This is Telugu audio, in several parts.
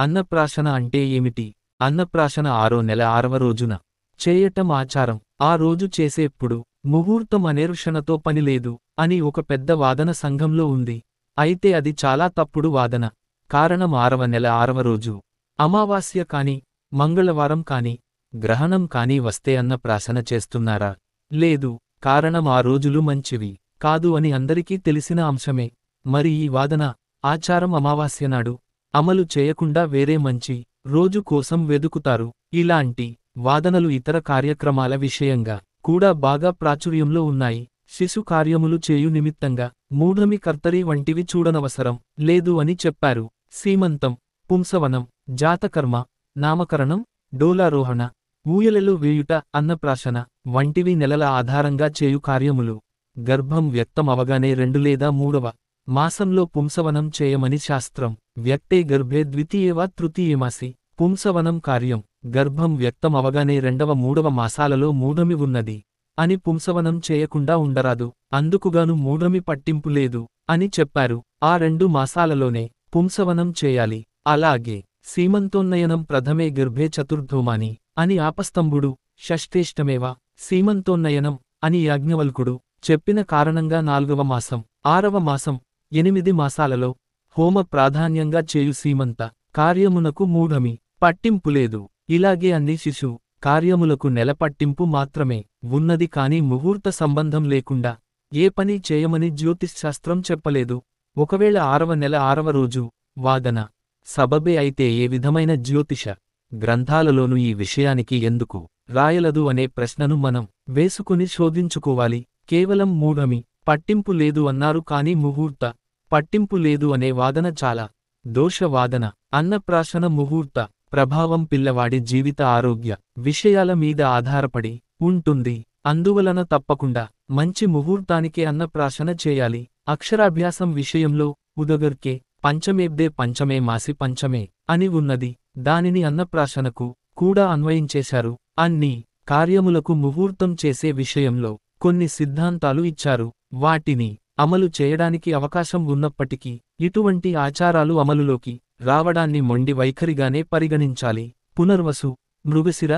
అన్నప్రాశన అంటే ఏమిటి? అన్నప్రాశన 6వ నెల 6వ రోజున చేయటం ఆచారం. ఆ రోజు చేసేప్పుడు ముహూర్తం అనేర్షణతో పనిలేదు అని ఒక పెద్ద వాదన సంఘంలో ఉంది. అయితే అది చాలా తప్పుడు వాదన. కారణం 6వ నెల 6వ రోజు అమావాస్య కాని, మంగళవారం కాని, గ్రహణం కాని వస్తే అన్నప్రాశన చేస్తున్నారా? లేదు. కారణం ఆ రోజులు మంచివి కాదు అని అందరికీ తెలిసిన అంశమే. మరి ఈ వాదన, ఆచారం అమావాస్యనాడు అమలు చేయకుండా వేరే మంచి రోజు కోసం వెదుకుతారు. ఇలాంటి వాదనలు ఇతర కార్యక్రమాల విషయంగా కూడా బాగా ప్రాచుర్యంలో ఉన్నాయి. శిశు కార్యములు చేయు నిమిత్తంగా మూఢమి కర్తరి వంటివి చూడనవసరం లేదు అని చెప్పారు. సీమంతం, పుంసవనం, జాతకర్మ, నామకరణం, డోలారోహణ, ఊయలెలు వేయుట, అన్నప్రాశన వంటివి నెలల ఆధారంగా చేయు కార్యములు. గర్భం వ్యక్తం అవగానే 2 లేదా 3వ మాసంలో పుంసవనం చేయమని శాస్త్రం. వ్యక్తే గర్భే ద్వితీయవ తృతీయమాసి పుంసవనం కార్యం. గర్భం వ్యక్తం అవగానే 2వ 3వ మాసాలలో మూఢమి ఉన్నది అని పుంసవనం చేయకుండా ఉండరాదు. అందుకుగాను మూఢమి పట్టింపు లేదు అని చెప్పారు. ఆ 2 మాసాలలోనే పుంసవనం చేయాలి. అలాగే సీమంతోన్నయనం ప్రథమే గర్భే చతుర్థోమాని అని ఆపస్తంభుడు, షష్ఠేష్టమేవ సీమంతోన్నయనం అని యాజ్ఞవల్కుడు చెప్పిన కారణంగా 4వ మాసం, 6వ మాసం, 8 మాసాలలో హోమ ప్రాధాన్యంగా చేయు సీమంత కార్యమునకు మూఢమి పట్టింపులేదు. ఇలాగే అన్ని శిశు కార్యములకు నెల పట్టింపు మాత్రమే ఉన్నది కాని ముహూర్త సంబంధం లేకుండా ఏ పని చేయమని జ్యోతిశ్శాస్త్రం చెప్పలేదు. ఒకవేళ 6వ నెల 6వ రోజు వాదన సబబే అయితే ఏ విధమైన జ్యోతిష గ్రంథాలలోనూ ఈ విషయానికి ఎందుకు రాయలదు అనే ప్రశ్నను మనం వేసుకుని శోధించుకోవాలి. కేవలం మూఢమి పట్టింపు లేదు అన్నారు కాని ముహూర్త పట్టింపు లేదు అనే వాదన చాలా దోషవాదన. అన్నప్రాశన ముహూర్త ప్రభావం పిల్లవాడి జీవిత ఆరోగ్య విషయాల మీద ఆధారపడి ఉంటుంది. అందువలన తప్పకుండా మంచి ముహూర్తానికే అన్నప్రాశన చేయాలి. అక్షరాభ్యాసం విషయంలో ఉదగర్కే పంచమేబ్దే పంచమే మాసి పంచమే అని ఉన్నది. దానిని అన్నప్రాశనకు కూడా అన్వయించేశారు. అన్ని కార్యములకు ముహూర్తం చేసే విషయంలో కొన్ని సిద్ధాంతాలు ఇచ్చారు. వాటిని అమలు చేయడానికి అవకాశం ఉన్నప్పటికీ ఇటువంటి ఆచారాలు అమలులోకి రావడాన్ని మొండి వైఖరిగానే పరిగణించాలి. పునర్వసు, మృగశిర,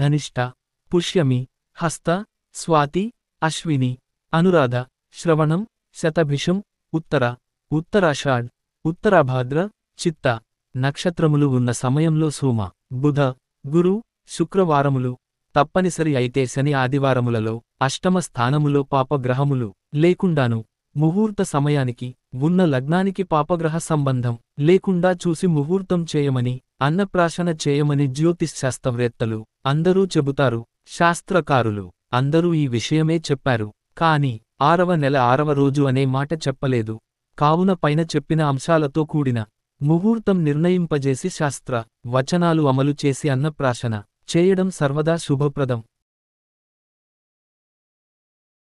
ధనిష్ట, పుష్యమి, హస్త, స్వాతి, అశ్విని, అనురాధ, శ్రవణం, శతభిషం, ఉత్తరాషాఢ్, ఉత్తరాభాద్ర, చిత్త నక్షత్రములు ఉన్న సమయంలో సోమ, బుధ, గురు, శుక్రవారములు తప్పనిసరి అయితే శని ఆదివారములలో అష్టమ స్థానములో పాపగ్రహములు లేకుండాను ముహూర్త సమయానికి ఉన్న లగ్నానికి పాపగ్రహ సంబంధం లేకుండా చూసి ముహూర్తం చేయమని, అన్నప్రాశన చేయమని జ్యోతిశ్శాస్త్రవేత్తలు అందరూ చెబుతారు. శాస్త్రకారులు అందరూ ఈ విషయమే చెప్పారు. కాని 6వ నెల 6వ రోజు అనే మాట చెప్పలేదు. కావున పైన చెప్పిన అంశాలతో కూడిన ముహూర్తం నిర్ణయింపజేసి శాస్త్ర వచనాలు అమలు చేసి అన్నప్రాశన చేయడం సర్వదా శుభప్రదం.